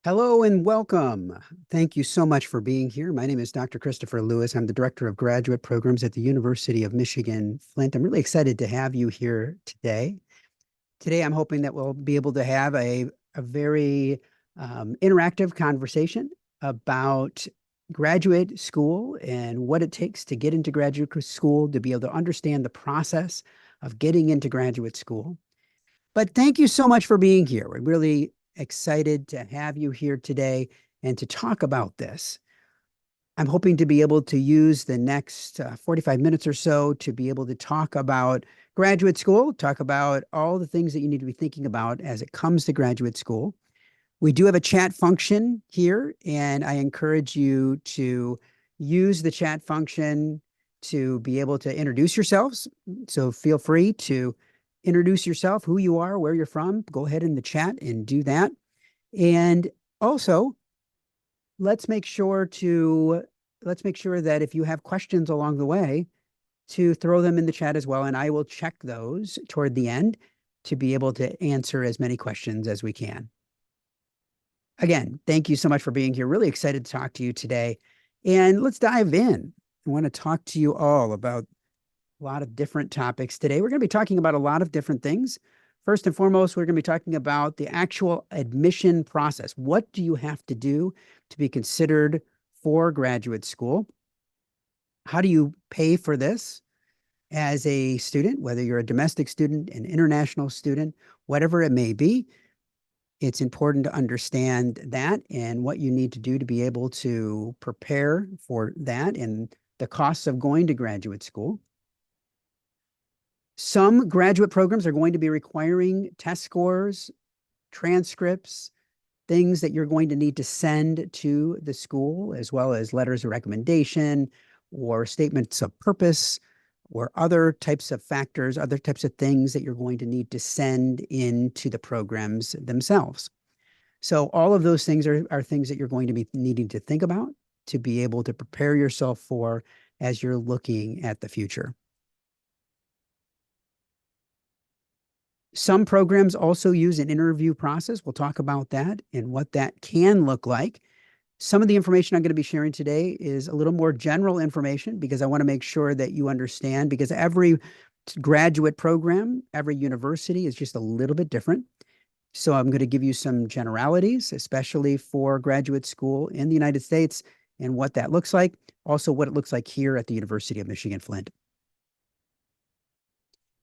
Hello and welcome. Thank you so much for being here. My name is Dr. Christopher Lewis. I'm the Director of Graduate Programs at the University of Michigan, Flint. I'm really excited to have you here today. Today, I'm hoping that we'll be able to have a very interactive conversation about graduate school and what it takes to get into graduate school, to be able to understand the process of getting into graduate school. But thank you so much for being here. We're really excited to have you here today and to talk about this. I'm hoping to be able to use the next 45 minutes or so to be able to talk about graduate school, talk about all the things that you need to be thinking about as it comes to graduate school. We do have a chat function here, and I encourage you to use the chat function to be able to introduce yourselves. So feel free to introduce yourself, who you are, where you're from. Go ahead in the chat and do that. And also, let's make sure that if you have questions along the way, to throw them in the chat as well. And I will check those toward the end to be able to answer as many questions as we can. Again, thank you so much for being here. Really excited to talk to you today. And let's dive in. I want to talk to you all about a lot of different topics today. We're going to be talking about a lot of different things. First and foremost, we're going to be talking about the actual admission process. What do you have to do to be considered for graduate school? How do you pay for this as a student, whether you're a domestic student, an international student, whatever it may be? It's important to understand that and what you need to do to be able to prepare for that and the costs of going to graduate school. Some graduate programs are going to be requiring test scores, transcripts, things that you're going to need to send to the school, as well as letters of recommendation or statements of purpose or other types of factors, other types of things that you're going to need to send into the programs themselves. So all of those things are things that you're going to be needing to think about to be able to prepare yourself for as you're looking at the future. Some programs also use an interview process. We'll talk about that and what that can look like. Some of the information I'm going to be sharing today is a little more general information because I want to make sure that you understand, because every graduate program, every university is just a little bit different. So I'm going to give you some generalities, especially for graduate school in the United States and what that looks like. Also, what it looks like here at the University of Michigan, Flint.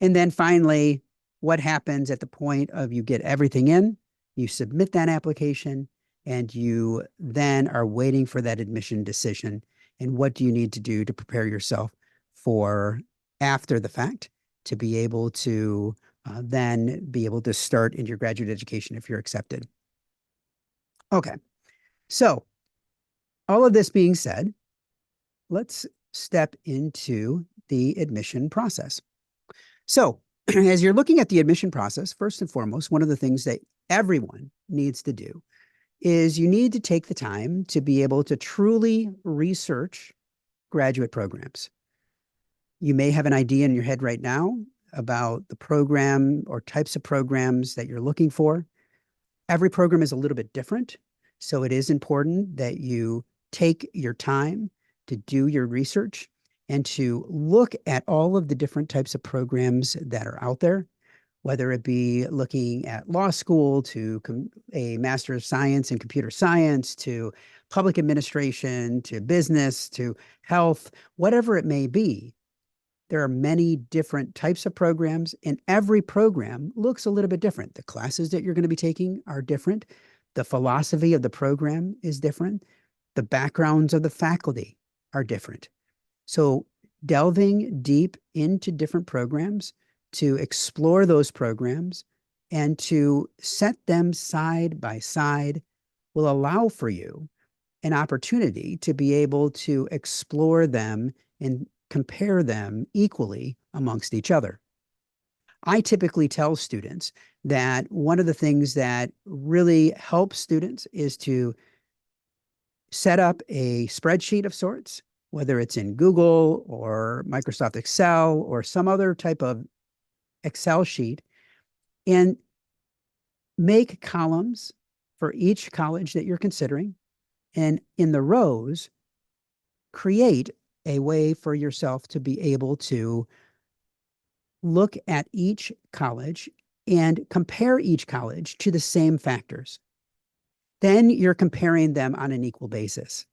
And then finally, what happens at the point of you get everything in, you submit that application, and you then are waiting for that admission decision. And what do you need to do to prepare yourself for after the fact to be able to then be able to start in your graduate education if you're accepted. Okay, so all of this being said, let's step into the admission process. So as you're looking at the admission process, first and foremost, one of the things that everyone needs to do is you need to take the time to be able to truly research graduate programs. You may have an idea in your head right now about the program or types of programs that you're looking for. Every program is a little bit different, so it is important that you take your time to do your research and to look at all of the different types of programs that are out there, whether it be looking at law school to a Master of Science in Computer Science, to public administration, to business, to health, whatever it may be. There are many different types of programs, and every program looks a little bit different. The classes that you're going to be taking are different. The philosophy of the program is different. The backgrounds of the faculty are different. So delving deep into different programs to explore those programs and to set them side by side will allow for you an opportunity to be able to explore them and compare them equally amongst each other. I typically tell students that one of the things that really helps students is to set up a spreadsheet of sorts, whether it's in Google or Microsoft Excel or some other type of Excel sheet, and make columns for each college that you're considering. And in the rows, create a way for yourself to be able to look at each college and compare each college to the same factors. Then you're comparing them on an equal basis.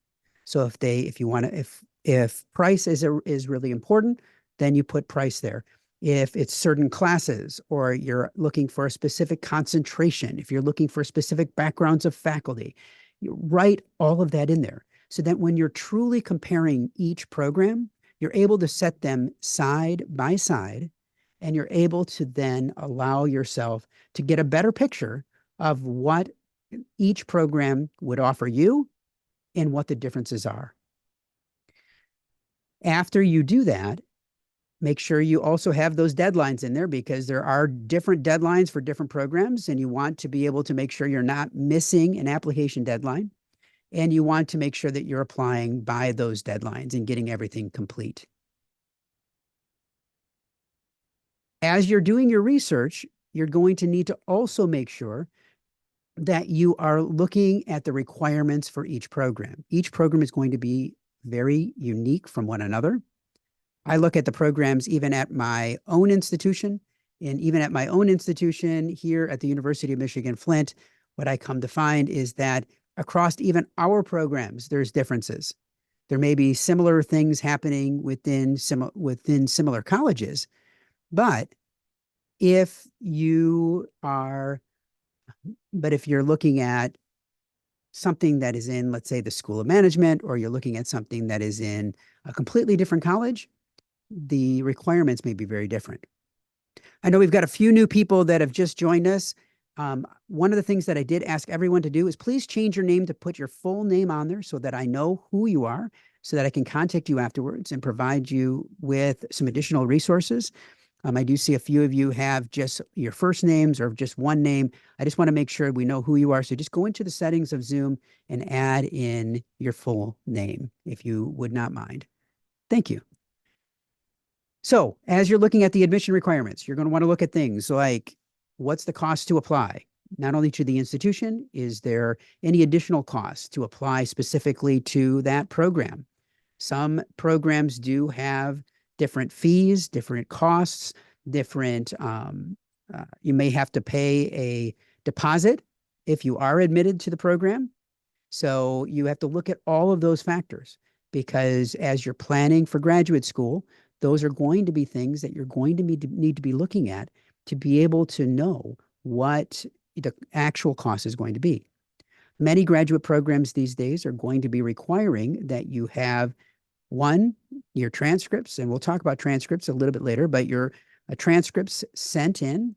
So if you want to, if price is really important, then you put price there. If it's certain classes or you're looking for a specific concentration, if you're looking for specific backgrounds of faculty, you write all of that in there so that when you're truly comparing each program, you're able to set them side by side and you're able to then allow yourself to get a better picture of what each program would offer you and what the differences are. After you do that, make sure you also have those deadlines in there because there are different deadlines for different programs, and you want to be able to make sure you're not missing an application deadline, and you want to make sure that you're applying by those deadlines and getting everything complete. As you're doing your research, you're going to need to also make sure that you are looking at the requirements for each program. Each program is going to be very unique from one another. I look at the programs even at my own institution, and even at my own institution here at the University of Michigan Flint, what I come to find is that across even our programs, there's differences. There may be similar things happening within similar colleges, but if you are, but if you're looking at something that is in, let's say, the School of Management, or you're looking at something that is in a completely different college, the requirements may be very different. I know we've got a few new people that have just joined us. One of the things that I did ask everyone to do is please change your name to put your full name on there so that I know who you are, so that I can contact you afterwards and provide you with some additional resources. I do see a few of you have just your first names or just one name. I just want to make sure we know who you are. So just go into the settings of Zoom and add in your full name, if you would not mind. Thank you. So as you're looking at the admission requirements, you're going to want to look at things like, what's the cost to apply? Not only to the institution, is there any additional costs to apply specifically to that program? Some programs do have different fees, different costs, different, you may have to pay a deposit if you are admitted to the program. So you have to look at all of those factors, because as you're planning for graduate school, those are going to be things that you're going to need to be looking at to be able to know what the actual cost is going to be. Many graduate programs these days are going to be requiring that you have your transcripts, and we'll talk about transcripts a little bit later, but your transcripts sent in.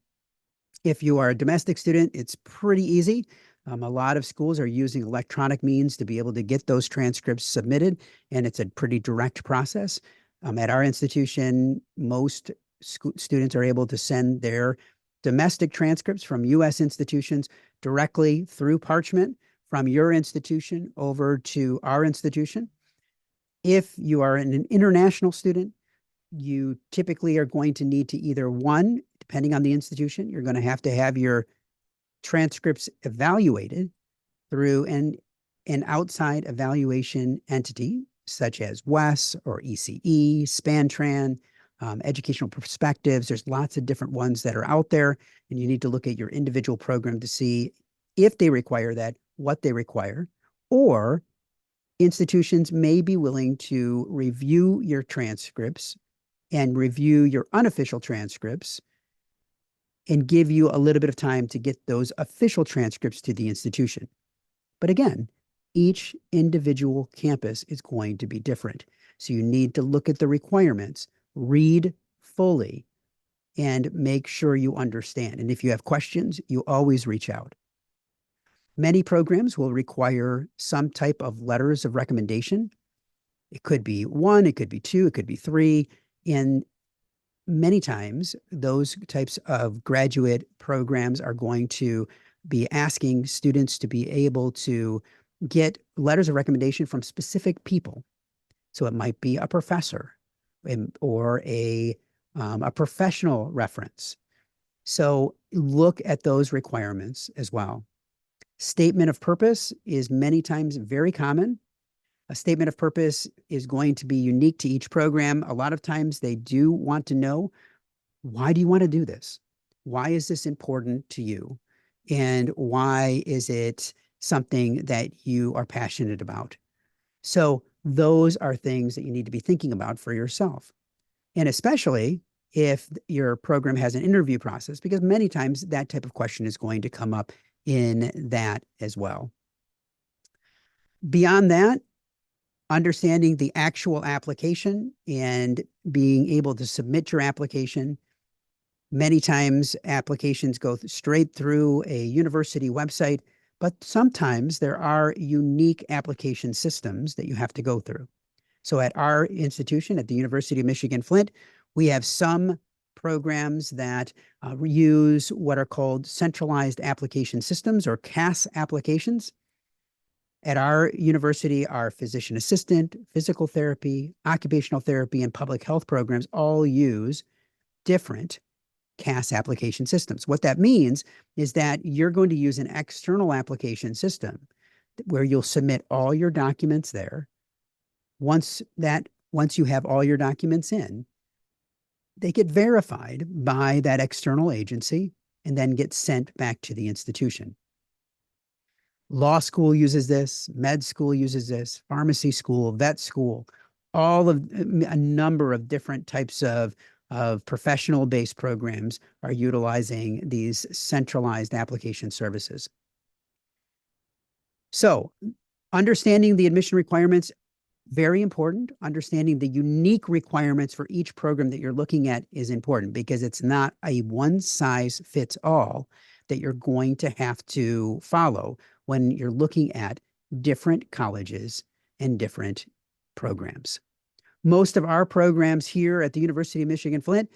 If you are a domestic student, it's pretty easy. A lot of schools are using electronic means to be able to get those transcripts submitted, and it's a pretty direct process. At our institution, most students are able to send their domestic transcripts from U.S. institutions directly through Parchment from your institution over to our institution. If you are an international student, you typically are going to need to either depending on the institution, you're going to have your transcripts evaluated through an outside evaluation entity, such as WES or ECE, SpanTran, Educational Perspectives. There's lots of different ones that are out there, and you need to look at your individual program to see if they require that, what they require, or institutions may be willing to review your transcripts and review your unofficial transcripts and give you a little bit of time to get those official transcripts to the institution. But again, each individual campus is going to be different. So you need to look at the requirements, read fully, and make sure you understand. And if you have questions, you always reach out. Many programs will require some type of letters of recommendation. It could be 1, it could be 2, it could be 3. And many times, those types of graduate programs are going to be asking students to be able to get letters of recommendation from specific people. So it might be a professor or a professional reference. So look at those requirements as well. Statement of purpose is many times very common. A statement of purpose is going to be unique to each program. A lot of times they do want to know, why do you want to do this? Why is this important to you? And why is it something that you are passionate about? So those are things that you need to be thinking about for yourself. And especially if your program has an interview process, because many times that type of question is going to come up in that as well. Beyond that, understanding the actual application and being able to submit your application. Many times applications go straight through a university website, but sometimes there are unique application systems that you have to go through. So at our institution, at the University of Michigan-Flint, we have some programs that use what are called centralized application systems, or CAS applications. At our university, our physician assistant, physical therapy, occupational therapy, and public health programs all use different CAS application systems. What that means is that you're going to use an external application system where you'll submit all your documents there. Once you have all your documents in, they get verified by that external agency and then get sent back to the institution. Law school uses this, med school uses this, pharmacy school, vet school, all of a number of different types of professional-based programs are utilizing these centralized application services. So understanding the admission requirements, very important. Understanding the unique requirements for each program that you're looking at is important, because it's not a one-size-fits-all that you're going to have to follow when you're looking at different colleges and different programs. Most of our programs here at the University of Michigan-Flint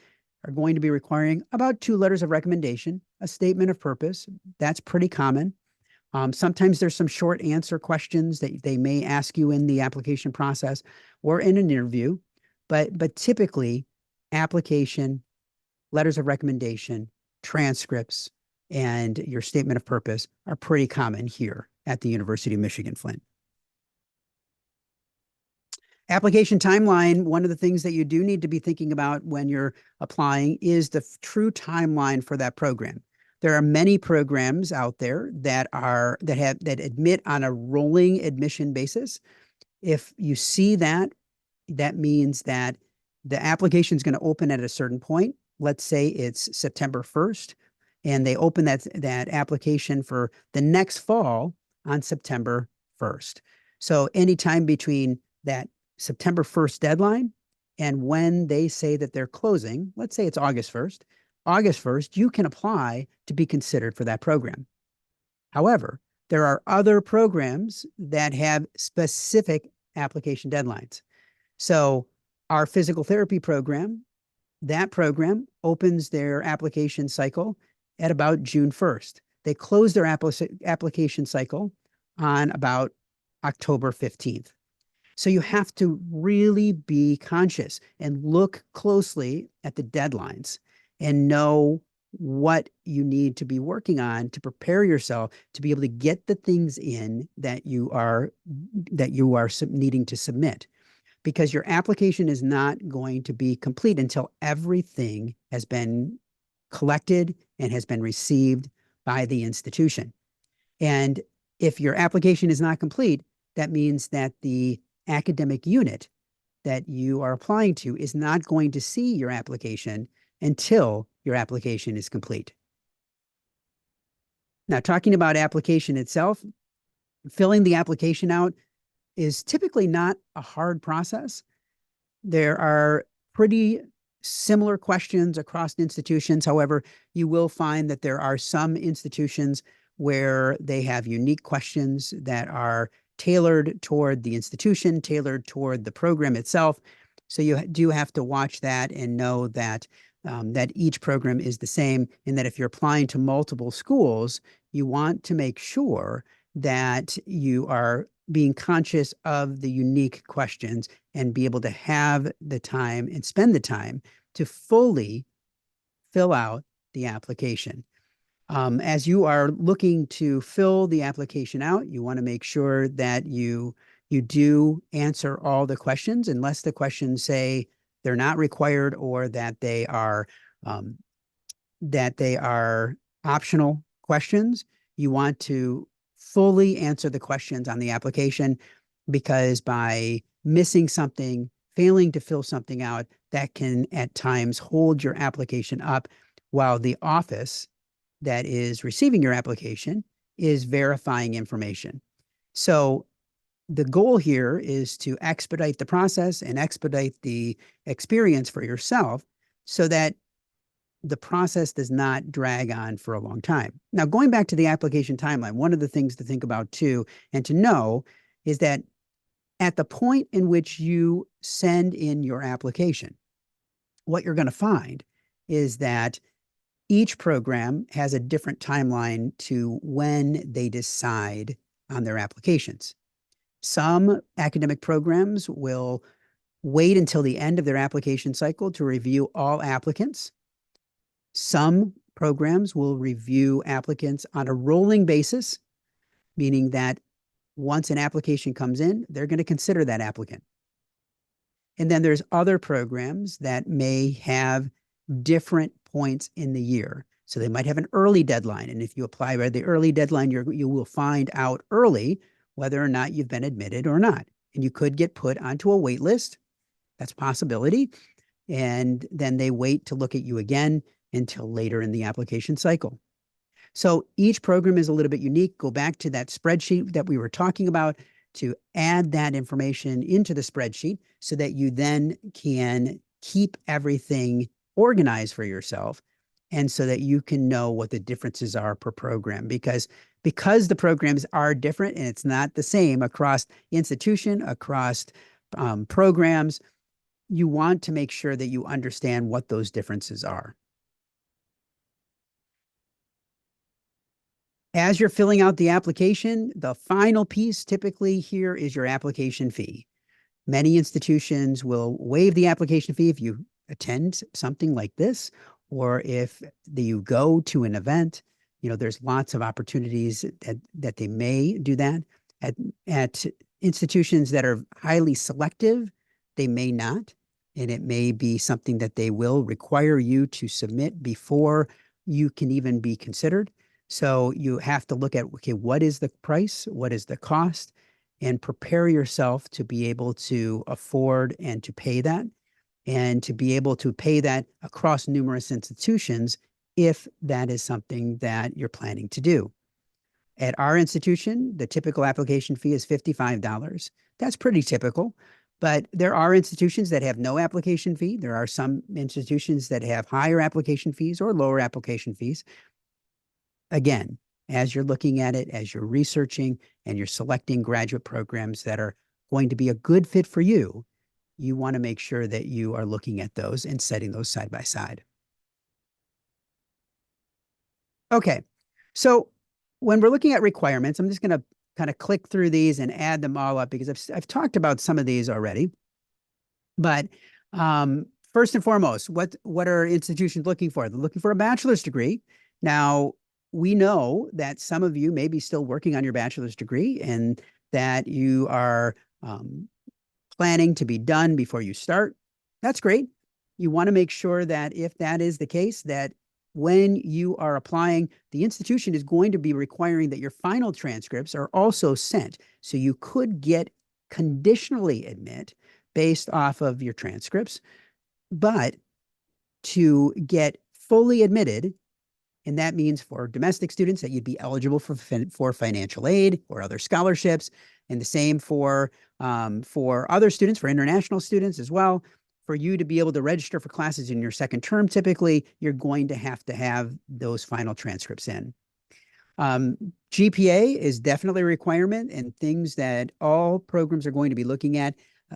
are going to be requiring about 2 letters of recommendation, a statement of purpose. That's pretty common. Sometimes there's some short answer questions that they may ask you in the application process or in an interview, but typically application, letters of recommendation, transcripts, and your statement of purpose are pretty common here at the University of Michigan-Flint. Application timeline, one of the things that you do need to be thinking about when you're applying is the true timeline for that program. There are many programs out there that admit on a rolling admission basis. If you see that, that means that the application is going to open at a certain point. Let's say it's September 1st, and they open that application for the next fall on September 1st. So anytime between that September 1st deadline and when they say that they're closing, let's say it's August 1st, you can apply to be considered for that program. However, there are other programs that have specific application deadlines. So our physical therapy program, that program opens their application cycle at about June 1st. They close their application cycle on about October 15th. So you have to really be conscious and look closely at the deadlines and know what you need to be working on to prepare yourself to be able to get the things in that you are needing to submit, because your application is not going to be complete until everything has been collected and has been received by the institution. And if your application is not complete, that means that the academic unit that you are applying to is not going to see your application until your application is complete. Now, talking about application itself, filling the application out is typically not a hard process. There are pretty similar questions across institutions. However, you will find that there are some institutions where they have unique questions that are tailored toward the institution, tailored toward the program itself. So you do have to watch that and know that that each program is the same, and that if you're applying to multiple schools, you want to make sure that you are being conscious of the unique questions and be able to have the time and spend the time to fully fill out the application. As you are looking to fill the application out, you want to make sure that you do answer all the questions, unless the questions say they're not required or um, that they are optional questions. You want to fully answer the questions on the application, because by missing something, failing to fill something out, that can at times hold your application up while the office that is receiving your application is verifying information. So the goal here is to expedite the process and expedite the experience for yourself so that the process does not drag on for a long time. Now, going back to the application timeline, one of the things to think about too and to know is that at the point in which you send in your application, what you're going to find is that each program has a different timeline to when they decide on their applications. Some academic programs will wait until the end of their application cycle to review all applicants. Some programs will review applicants on a rolling basis, meaning that once an application comes in, they're going to consider that applicant. And then there's other programs that may have different points in the year. So they might have an early deadline. And if you apply by the early deadline, you will find out early whether or not you've been admitted or not. And you could get put onto a wait list. That's a possibility. And then they wait to look at you again until later in the application cycle. So each program is a little bit unique. Go back to that spreadsheet that we were talking about to add that information into the spreadsheet so that you then can keep everything organized for yourself, and so that you can know what the differences are per program, because the programs are different and it's not the same across institution, across programs. You want to make sure that you understand what those differences are. As you're filling out the application, the final piece typically here is your application fee. Many institutions will waive the application fee if you attend something like this, or if you go to an event. There's lots of opportunities that they may do that. At institutions that are highly selective, they may not, and it may be something that they will require you to submit before you can even be considered. So you have to look at, okay, what is the price? What is the cost? And prepare yourself to be able to afford and to pay that, and to be able to pay that across numerous institutions if that is something that you're planning to do. At our institution, the typical application fee is $55. That's pretty typical, but there are institutions that have no application fee. There are some institutions that have higher application fees or lower application fees. Again, as you're looking at it, as you're researching and you're selecting graduate programs that are going to be a good fit for you, you want to make sure that you are looking at those and setting those side by side. Okay, so when we're looking at requirements, I'm just going to kind of click through these and add them all up, because I've talked about some of these already. But first and foremost, what are institutions looking for? They're looking for a bachelor's degree. Now, we know that some of you may be still working on your bachelor's degree and that you are planning to be done before you start. That's great. You want to make sure that if that is the case, that when you are applying, the institution is going to be requiring that your final transcripts are also sent. So you could get conditionally admit based off of your transcripts, but to get fully admitted, and that means for domestic students that you'd be eligible for financial aid or other scholarships, and the same for other students, for international students as well. For you to be able to register for classes in your second term, typically, you're going to have those final transcripts in. GPA is definitely a requirement, and things that all programs are going to be looking at.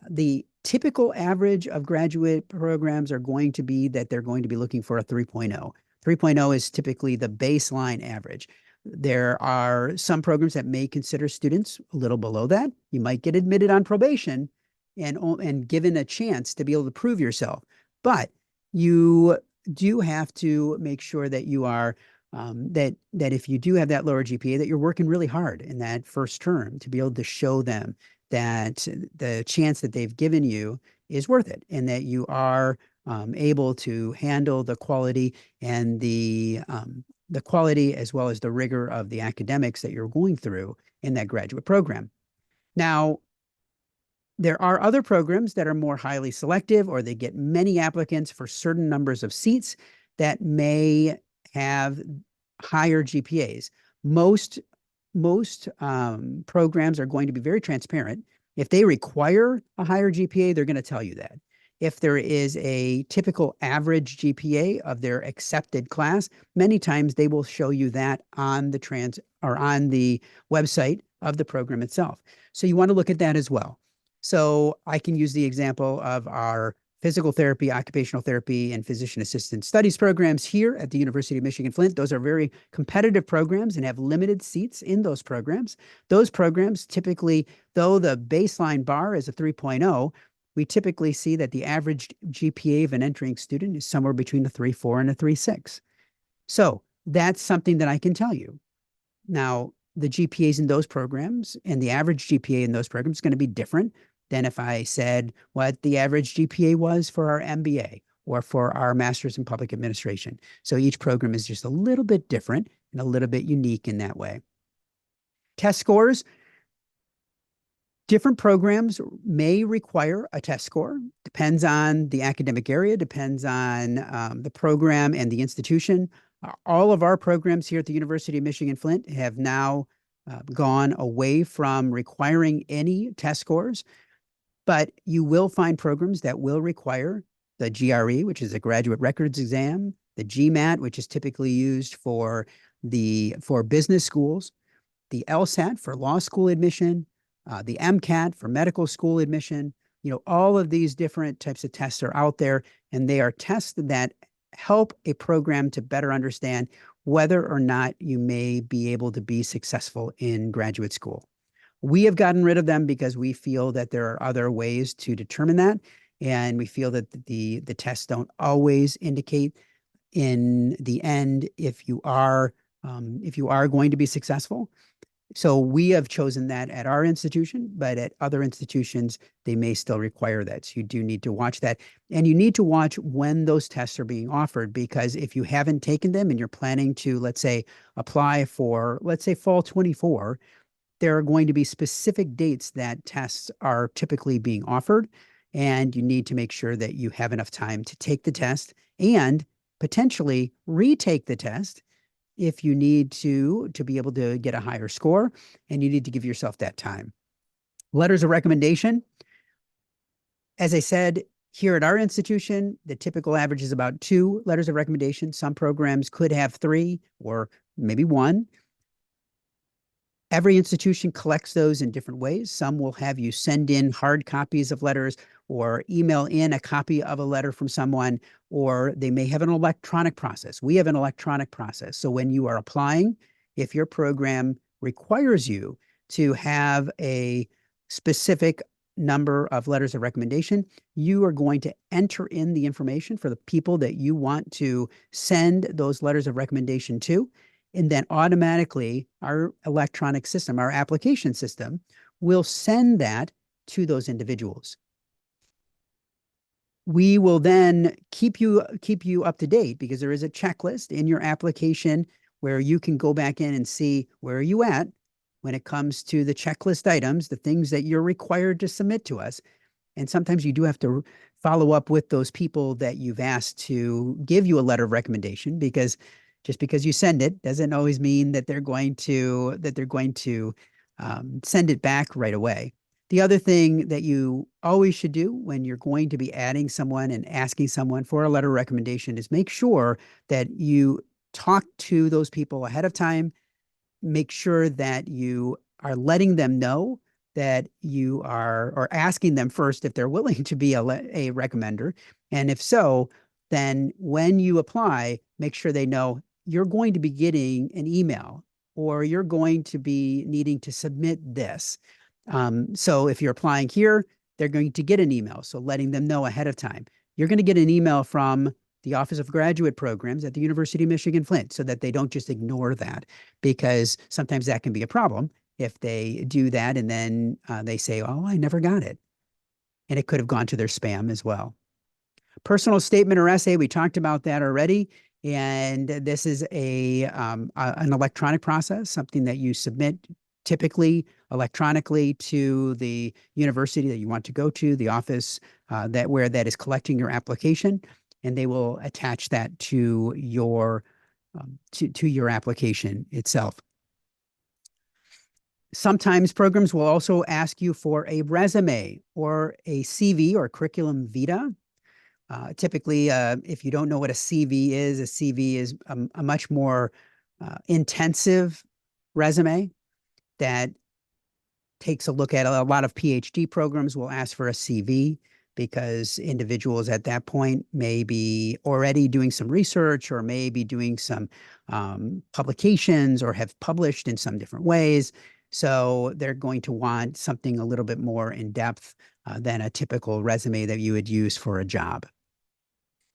The typical average of graduate programs are going to be that they're going to be looking for a 3.0. 3.0 is typically the baseline average. There are some programs that may consider students a little below that. You might get admitted on probation and given a chance to be able to prove yourself. But you do have to make sure that you are that if you do have that lower GPA, that you're working really hard in that first term to be able to show them that the chance that they've given you is worth it, and that you are able to handle the quality and the quality as well as the rigor of the academics that you're going through in that graduate program. Now, there are other programs that are more highly selective, or they get many applicants for certain numbers of seats that may have higher GPAs. Most programs are going to be very transparent. If they require a higher GPA, they're going to tell you that. If there is a typical average GPA of their accepted class, many times they will show you that on the website of the program itself. So you want to look at that as well. So I can use the example of our physical therapy, occupational therapy, and physician assistant studies programs here at the University of Michigan-Flint. Those are very competitive programs and have limited seats in those programs. Those programs typically, though the baseline bar is a 3.0, we typically see that the average GPA of an entering student is somewhere between a 3.4 and a 3.6. So that's something that I can tell you. Now, the GPAs in those programs and the average GPA in those programs is going to be different than if I said what the average GPA was for our MBA or for our Master's in Public Administration. So each program is just a little bit different and a little bit unique in that way. Test scores. Different programs may require a test score. Depends on the academic area, depends on the program and the institution. All of our programs here at the University of Michigan-Flint have now gone away from requiring any test scores, but you will find programs that will require the GRE, which is a graduate records exam, the GMAT, which is typically used for business schools, the LSAT for law school admission, the MCAT for medical school admission. All of these different types of tests are out there, and they are tests that help a program to better understand whether or not you may be able to be successful in graduate school. We have gotten rid of them because we feel that there are other ways to determine that, and we feel that the tests don't always indicate in the end if you are going to be successful. So we have chosen that at our institution, but at other institutions, they may still require that. So you do need to watch that. And you need to watch when those tests are being offered, because if you haven't taken them and you're planning to, let's say, apply for, let's say, fall 24, there are going to be specific dates that tests are typically being offered. And you need to make sure that you have enough time to take the test and potentially retake the test if you need to be able to get a higher score, and you need to give yourself that time. Letters of recommendation. As I said, here at our institution, the typical average is about 2 letters of recommendation. Some programs could have 3 or maybe 1. Every institution collects those in different ways. Some will have you send in hard copies of letters or email in a copy of a letter from someone, or they may have an electronic process. We have an electronic process. So when you are applying, if your program requires you to have a specific number of letters of recommendation, you are going to enter in the information for the people that you want to send those letters of recommendation to. And then automatically our electronic system, our application system, will send that to those individuals. We will then keep you up to date, because there is a checklist in your application where you can go back in and see where are you at when it comes to the checklist items, the things that you're required to submit to us. And sometimes you do have to follow up with those people that you've asked to give you a letter of recommendation, because just because you send it doesn't always mean that they're going to send it back right away. The other thing that you always should do when you're going to be adding someone and asking someone for a letter of recommendation is make sure that you talk to those people ahead of time. Make sure that you are letting them know that you are, or asking them first if they're willing to be a recommender. And if so, then when you apply, make sure they know you're going to be getting an email, or you're going to be needing to submit this. So if you're applying here, they're going to get an email. So letting them know ahead of time. You're going to get an email from the Office of Graduate Programs at the University of Michigan-Flint so that they don't just ignore that, because sometimes that can be a problem if they do that and then they say, oh, I never got it. And it could have gone to their spam as well. Personal statement or essay, we talked about that already. And this is an electronic process, something that you submit typically electronically to the university that you want to go to, the office where that is collecting your application, and they will attach that to your application itself. Sometimes programs will also ask you for a resume or a CV or curriculum vitae. Typically, if you don't know what a CV is a much more intensive resume that takes a look at a lot of PhD programs will ask for a CV because individuals at that point may be already doing some research or may be doing some publications or have published in some different ways. So they're going to want something a little bit more in depth than a typical resume that you would use for a job.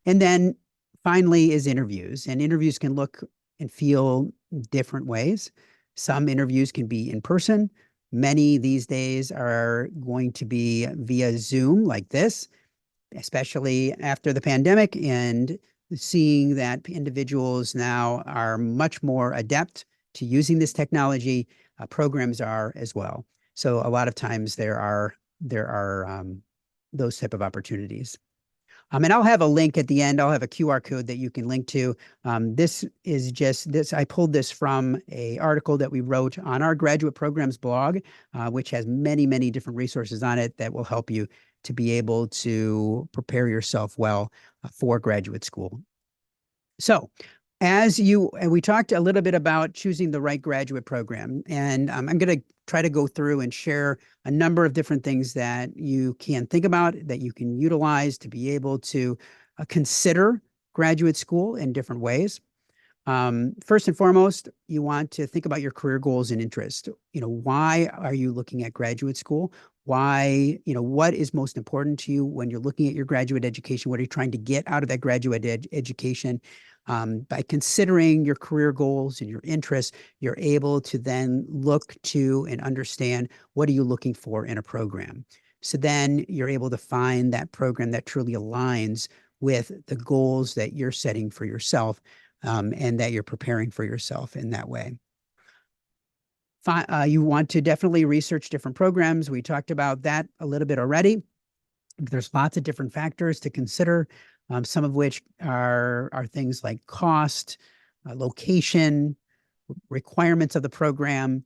And then finally is interviews. And interviews can look and feel different ways. Some interviews can be in person. Many these days are going to be via Zoom like this, especially after the pandemic, and seeing that individuals now are much more adept to using this technology. Programs are as well. So a lot of times there are those type of opportunities. And I'll have a link at the end. I'll have a QR code that you can link to. This is just this. I pulled this from an article that we wrote on our graduate programs blog, which has many, many different resources on it that will help you to be able to prepare yourself well for graduate school. So we talked a little bit about choosing the right graduate program, and I'm going to try to go through and share a number of different things that you can think about, that you can utilize to be able to consider graduate school in different ways. First and foremost, you want to think about your career goals and interests. Why are you looking at graduate school? Why, what is most important to you when you're looking at your graduate education? What are you trying to get out of that graduate education? By considering your career goals and your interests, you're able to then look to and understand what are you looking for in a program. So then you're able to find that program that truly aligns with the goals that you're setting for yourself, and that you're preparing for yourself in that way. You want to definitely research different programs. We talked about that a little bit already. There's lots of different factors to consider, some of which are things like cost, location, requirements of the program,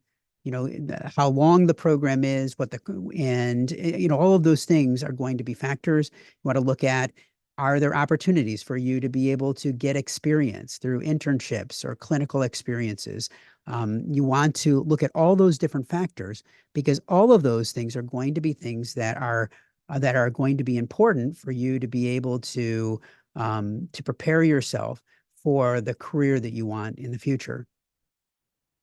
how long the program is, all of those things are going to be factors. You want to look at, are there opportunities for you to be able to get experience through internships or clinical experiences? You want to look at all those different factors, because all of those things are going to be things that are going to be important for you to be able to prepare yourself for the career that you want in the future.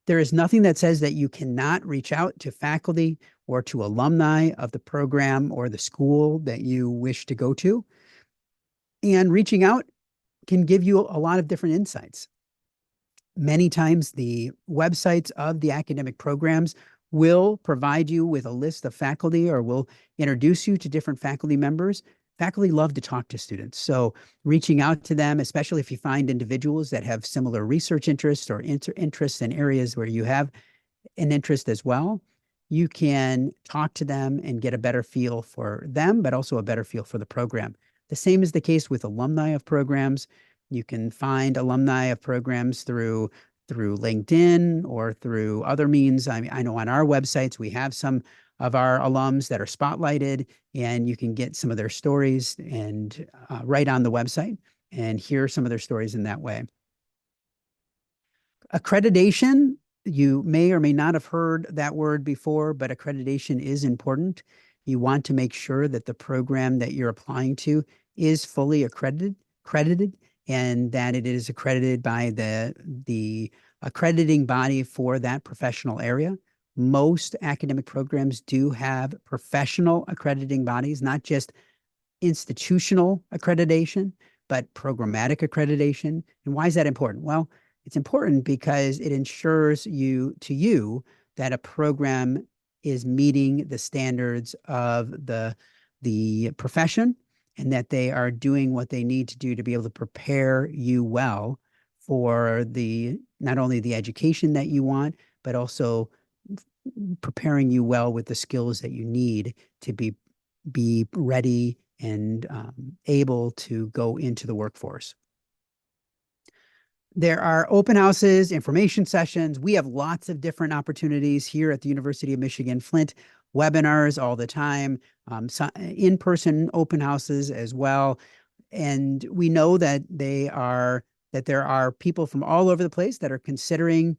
There is nothing that says that you cannot reach out to faculty or to alumni of the program or the school that you wish to go to. And reaching out can give you a lot of different insights. Many times the websites of the academic programs will provide you with a list of faculty or will introduce you to different faculty members. Faculty love to talk to students. So reaching out to them, especially if you find individuals that have similar research interests or interests in areas where you have an interest as well, you can talk to them and get a better feel for them, but also a better feel for the program. The same is the case with alumni of programs. You can find alumni of programs through LinkedIn or through other means. I know on our websites, we have some of our alums that are spotlighted, and you can get some of their stories and right on the website and hear some of their stories in that way. Accreditation, you may or may not have heard that word before, but accreditation is important. You want to make sure that the program that you're applying to is fully accredited, and that it is accredited by the accrediting body for that professional area. Most academic programs do have professional accrediting bodies, not just institutional accreditation, but programmatic accreditation. And why is that important? Well, it's important because it ensures you that a program is meeting the standards of the profession and that they are doing what they need to do to be able to prepare you well for the not only the education that you want, but also preparing you well with the skills that you need to be ready and able to go into the workforce. There are open houses, information sessions. We have lots of different opportunities here at the University of Michigan Flint, webinars all the time, in-person open houses as well. And we know that there are people from all over the place that are considering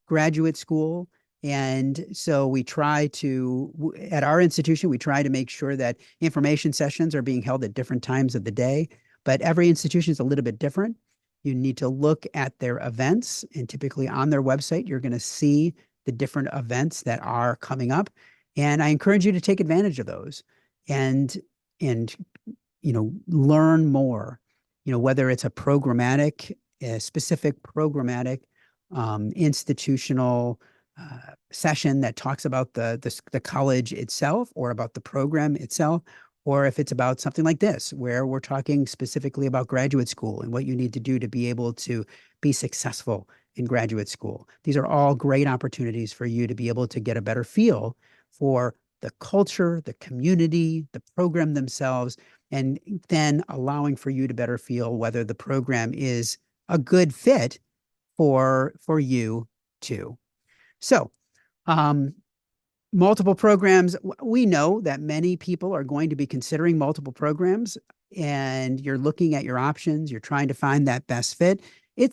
graduate school. And so at our institution, we try to make sure that information sessions are being held at different times of the day, but every institution is a little bit different. You need to look at their events, and typically on their website, you're going to see the different events that are coming up. And I encourage you to take advantage of those and learn more, whether it's a specific programmatic institutional session that talks about the college itself or about the program itself, or if it's about something like this, where we're talking specifically about graduate school and what you need to do to be able to be successful in graduate school. These are all great opportunities for you to be able to get a better feel for the culture, the community, the program themselves, and then allowing for you to better feel whether the program is a good fit for you too. So, multiple programs. We know that many people are going to be considering multiple programs, and you're looking at your options. You're trying to find that best fit.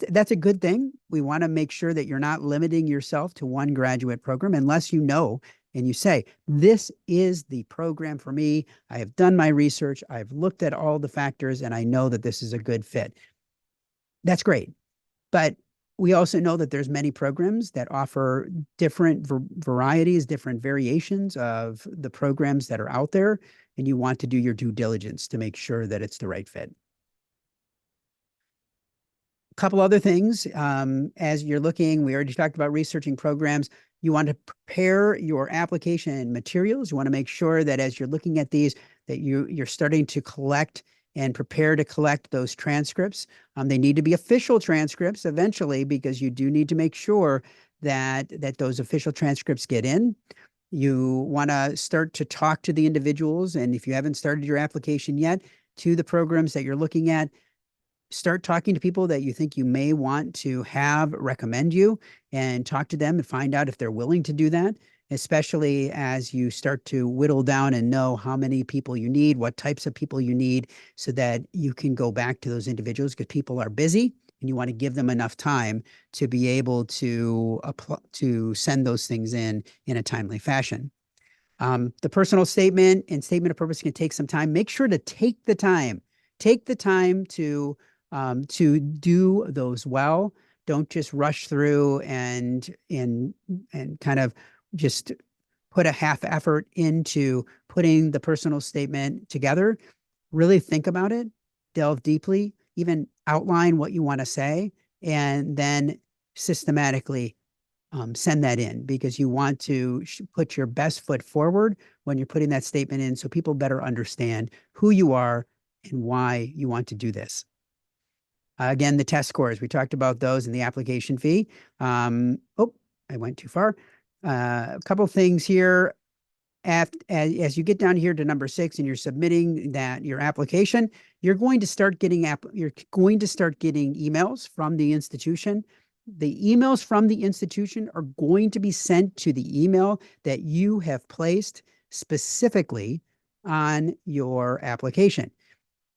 That's a good thing. We want to make sure that you're not limiting yourself to one graduate program unless you know and you say, this is the program for me. I have done my research. I've looked at all the factors, and I know that this is a good fit. That's great. But we also know that there's many programs that offer different varieties, different variations of the programs that are out there, and you want to do your due diligence to make sure that it's the right fit. A couple other things, as you're looking, we already talked about researching programs. You want to prepare your application materials. You want to make sure that as you're looking at these, that you're starting to collect and prepare to collect those transcripts. They need to be official transcripts eventually, because you do need to make sure that those official transcripts get in. You want to start to talk to the individuals, and if you haven't started your application yet, to the programs that you're looking at, start talking to people that you think you may want to have recommend you, and talk to them and find out if they're willing to do that, especially as you start to whittle down and know how many people you need, what types of people you need, so that you can go back to those individuals, because people are busy and you want to give them enough time to be able to send those things in a timely fashion. The personal statement and statement of purpose can take some time. Make sure to take the time. Take the time to do those well. Don't just rush through and kind of just put a half effort into putting the personal statement together. Really think about it, delve deeply, even outline what you want to say, and then systematically send that in, because you want to put your best foot forward when you're putting that statement in, so people better understand who you are and why you want to do this. Again, the test scores, we talked about those in the application fee. Oh, I went too far. A couple things here. As you get down here to number 6 and you're submitting your application, you're going to start getting emails from the institution. The emails from the institution are going to be sent to the email that you have placed specifically on your application.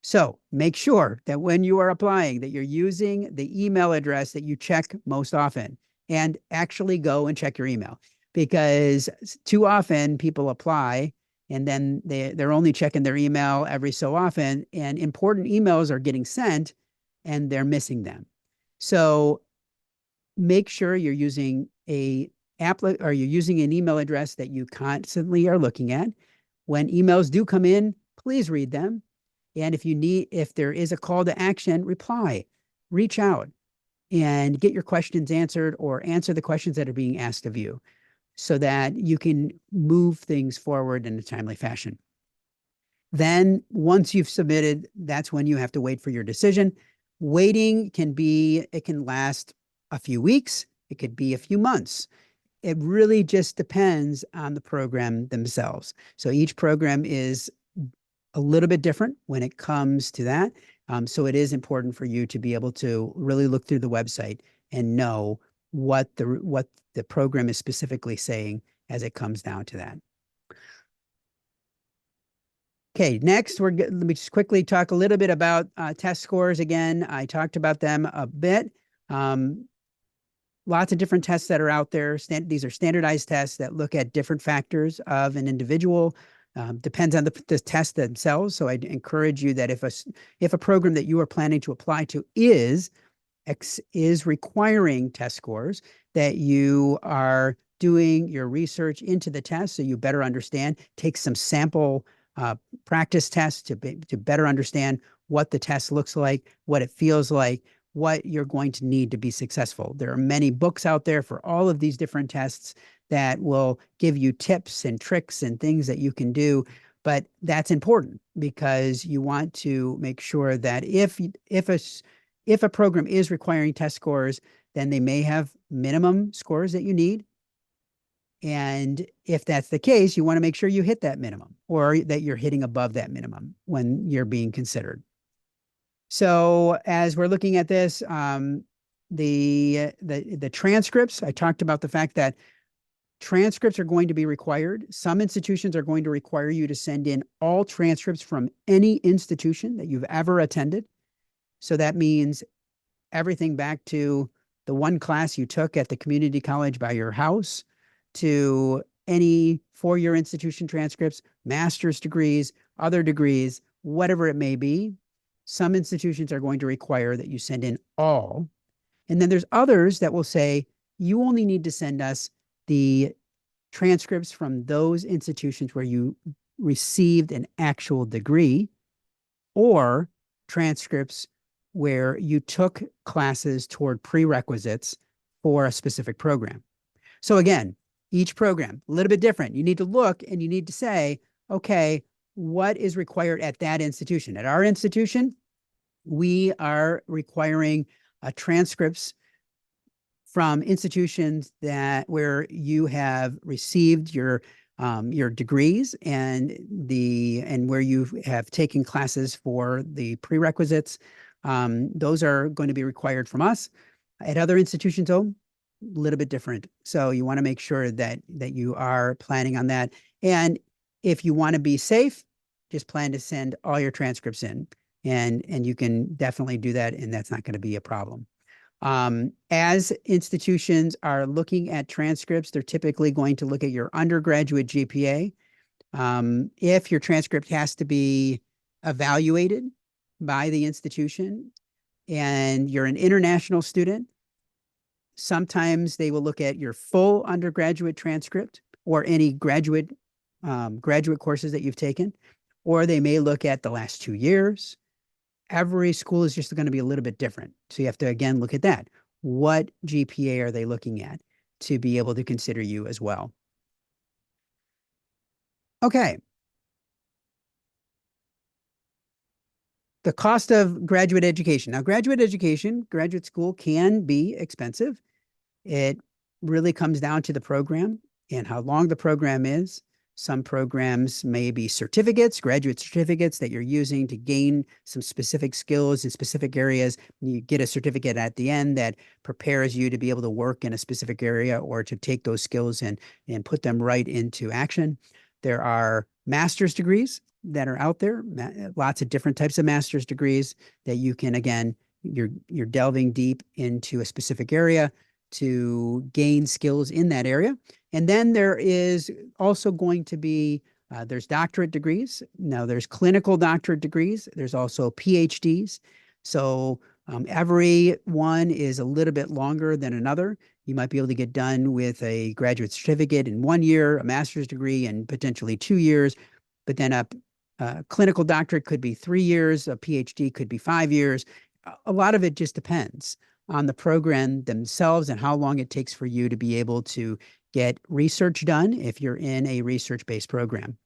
So make sure that when you are applying, that you're using the email address that you check most often, and actually go and check your email, because too often people apply and then they're only checking their email every so often, and important emails are getting sent and they're missing them. So make sure you're using you're using an email address that you constantly are looking at. When emails do come in, please read them. And if there is a call to action, reply, reach out and get your questions answered or answer the questions that are being asked of you so that you can move things forward in a timely fashion. Then once you've submitted, that's when you have to wait for your decision. Waiting it can last a few weeks. It could be a few months. It really just depends on the program themselves. So each program is a little bit different when it comes to that. So it is important for you to be able to really look through the website and know what the program is specifically saying as it comes down to that. Okay, next, let me just quickly talk a little bit about test scores. Again, I talked about them a bit. Lots of different tests that are out there. These are standardized tests that look at different factors of an individual. Depends on the test themselves. So I'd encourage you that if a program that you are planning to apply to is requiring test scores, that you are doing your research into the test so you better understand, take some sample practice tests to better understand what the test looks like, what it feels like, what you're going to need to be successful. There are many books out there for all of these different tests that will give you tips and tricks and things that you can do. But that's important because you want to make sure that if a program is requiring test scores, then they may have minimum scores that you need. And if that's the case, you want to make sure you hit that minimum or that you're hitting above that minimum when you're being considered. So as we're looking at this, the transcripts, I talked about the fact that transcripts are going to be required. Some institutions are going to require you to send in all transcripts from any institution that you've ever attended. So that means everything back to the one class you took at the community college by your house, to any four-year institution transcripts, master's degrees, other degrees, whatever it may be. Some institutions are going to require that you send in all. And then there's others that will say, you only need to send us the transcripts from those institutions where you received an actual degree or transcripts where you took classes toward prerequisites for a specific program. So again, each program, a little bit different. You need to look and you need to say, okay, what is required at that institution? At our institution, we are requiring transcripts from institutions where you have received your degrees and where you have taken classes for the prerequisites. Those are going to be required from us. At other institutions, a little bit different. So you want to make sure that you are planning on that. And if you want to be safe, just plan to send all your transcripts in, and you can definitely do that, and that's not going to be a problem. As institutions are looking at transcripts, they're typically going to look at your undergraduate GPA. If your transcript has to be evaluated by the institution and you're an international student, sometimes they will look at your full undergraduate transcript or any graduate courses that you've taken, or they may look at the last 2 years. Every school is just going to be a little bit different. So you have to, again, look at that. What GPA are they looking at to be able to consider you as well? Okay. The cost of graduate education. Now, graduate school can be expensive. It really comes down to the program and how long the program is. Some programs may be graduate certificates that you're using to gain some specific skills in specific areas. You get a certificate at the end that prepares you to be able to work in a specific area or to take those skills and put them right into action. There are master's degrees that are out there, lots of different types of master's degrees that you can, again, you're delving deep into a specific area to gain skills in that area. And then there is also going to be, there's doctorate degrees. Now there's clinical doctorate degrees. There's also PhDs. So every one is a little bit longer than another. You might be able to get done with a graduate certificate in 1 year, a master's degree in potentially 2 years, but then clinical doctorate could be 3 years, a PhD could be 5 years. A lot of it just depends on the program themselves and how long it takes for you to be able to get research done if you're in a research-based program.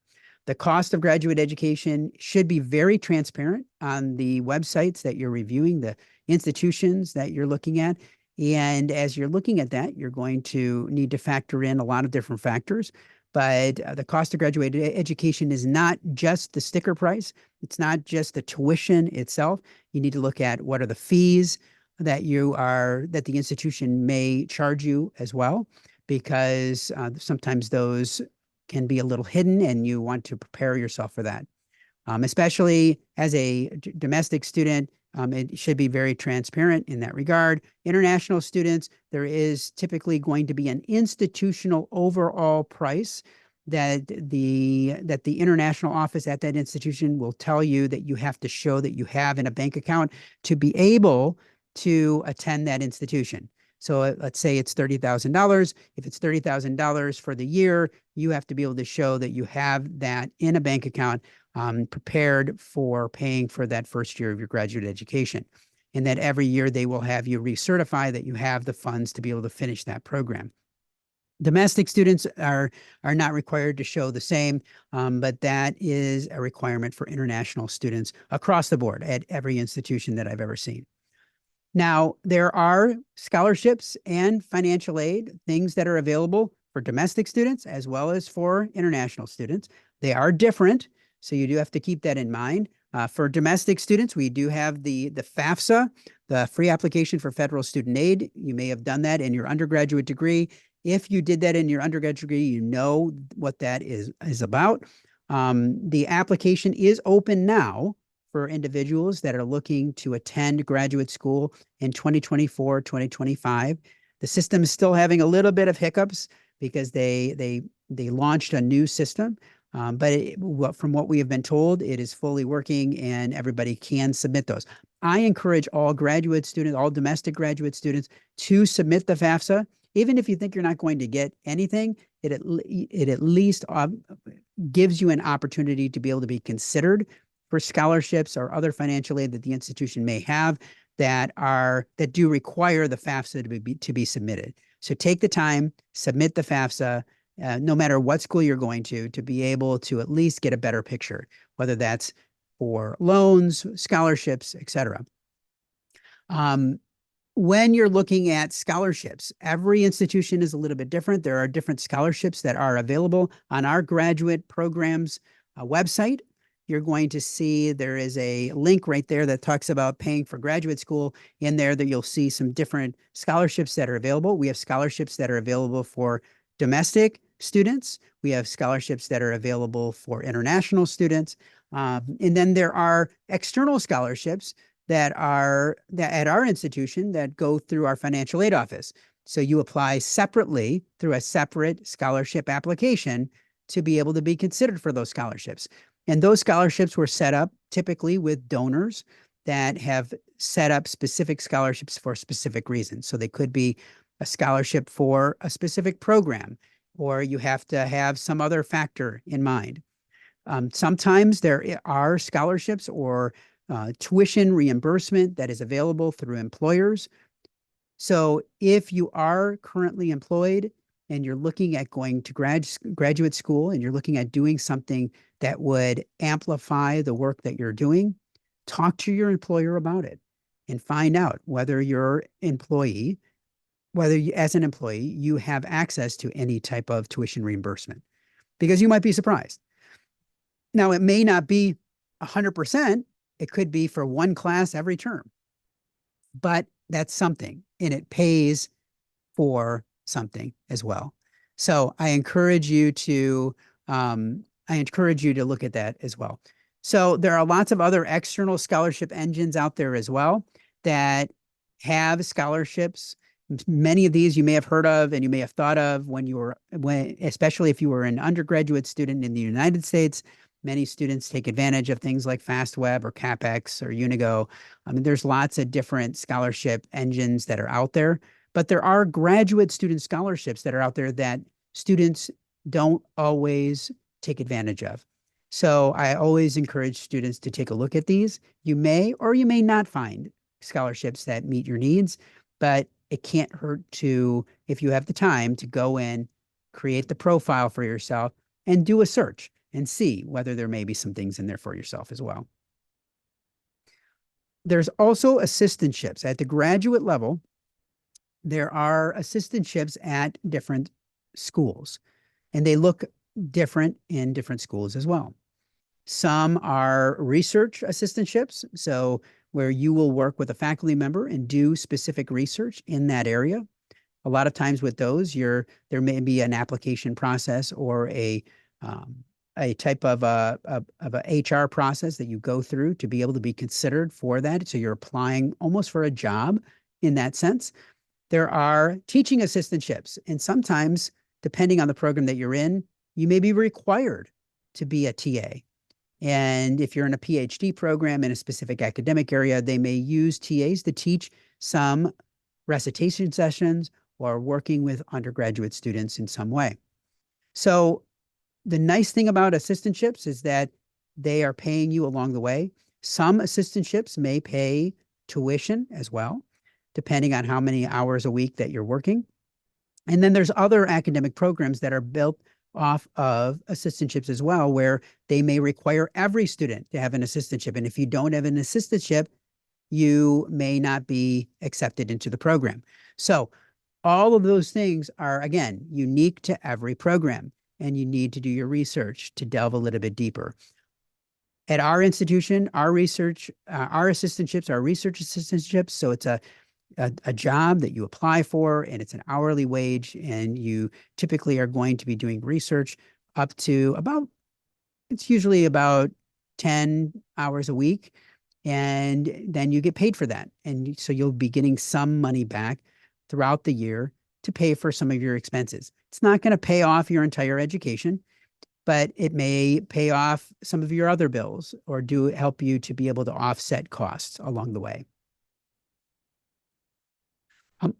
The cost of graduate education should be very transparent on the websites that you're reviewing, the institutions that you're looking at. And as you're looking at that, you're going to need to factor in a lot of different factors. But the cost of graduate education is not just the sticker price. It's not just the tuition itself. You need to look at what are the fees that the institution may charge you as well, because sometimes those can be a little hidden and you want to prepare yourself for that. Especially as a domestic student, it should be very transparent in that regard. International students, there is typically going to be an institutional overall price that the international office at that institution will tell you that you have to show that you have in a bank account to be able to attend that institution. So let's say it's $30,000. If it's $30,000 for the year, you have to be able to show that you have that in a bank account, prepared for paying for that first year of your graduate education. And that every year they will have you recertify that you have the funds to be able to finish that program. Domestic students are not required to show the same, but that is a requirement for international students across the board at every institution that I've ever seen. Now, there are scholarships and financial aid, things that are available for domestic students as well as for international students. They are different, so you do have to keep that in mind. For domestic students, we do have the FAFSA, the Free Application for Federal Student Aid. You may have done that in your undergraduate degree. If you did that in your undergraduate degree, you know what that is about. The application is open now for individuals that are looking to attend graduate school in 2024, 2025. The system is still having a little bit of hiccups because they launched a new system. But from what we have been told, it is fully working and everybody can submit those. I encourage all graduate students, all domestic graduate students, to submit the FAFSA. Even if you think you're not going to get anything, it at least gives you an opportunity to be able to be considered for scholarships or other financial aid that the institution may have that do require the FAFSA to be submitted. So take the time, submit the FAFSA, no matter what school you're going to be able to at least get a better picture, whether that's for loans, scholarships, etc. When you're looking at scholarships, every institution is a little bit different. There are different scholarships that are available on our graduate programs website. You're going to see there is a link right there that talks about paying for graduate school. In there that you'll see some different scholarships that are available. We have scholarships that are available for domestic students. We have scholarships that are available for international students. And then there are external scholarships that at our institution that go through our financial aid office. So you apply separately through a separate scholarship application to be able to be considered for those scholarships. And those scholarships were set up typically with donors that have set up specific scholarships for specific reasons. So they could be a scholarship for a specific program, or you have to have some other factor in mind. Sometimes there are scholarships or tuition reimbursement that is available through employers. So if you are currently employed and you're looking at going to graduate school and you're looking at doing something that would amplify the work that you're doing, talk to your employer about it and find out whether as an employee, you have access to any type of tuition reimbursement, because you might be surprised. Now, it may not be 100%. It could be for one class every term, but that's something, and it pays for something as well. So I encourage you to look at that as well. So there are lots of other external scholarship engines out there as well that have scholarships. Many of these you may have heard of and you may have thought of especially if you were an undergraduate student in the United States. Many students take advantage of things like FastWeb or CapEx or Unigo. I mean, there's lots of different scholarship engines that are out there, but there are graduate student scholarships that are out there that students don't always take advantage of. So I always encourage students to take a look at these. You may or you may not find scholarships that meet your needs, but it can't hurt to, if you have the time, to go in, create the profile for yourself, and do a search and see whether there may be some things in there for yourself as well. There's also assistantships at the graduate level. There are assistantships at different schools, and they look different in different schools as well. Some are research assistantships, so where you will work with a faculty member and do specific research in that area. A lot of times with those, there may be an application process or a type of a HR process that you go through to be able to be considered for that. So you're applying almost for a job in that sense. There are teaching assistantships, and sometimes, depending on the program that you're in, you may be required to be a TA. And if you're in a PhD program in a specific academic area, they may use TAs to teach some recitation sessions or working with undergraduate students in some way. So the nice thing about assistantships is that they are paying you along the way. Some assistantships may pay tuition as well, depending on how many hours a week that you're working. And then there's other academic programs that are built off of assistantships as well, where they may require every student to have an assistantship. And if you don't have an assistantship, you may not be accepted into the program. So all of those things are, again, unique to every program, and you need to do your research to delve a little bit deeper. At our institution, our assistantships are research assistantships. So it's a job that you apply for, and it's an hourly wage, and you typically are going to be doing research up to it's usually about 10 hours a week, and then you get paid for that. And so you'll be getting some money back throughout the year to pay for some of your expenses. It's not going to pay off your entire education, but it may pay off some of your other bills or help you to be able to offset costs along the way.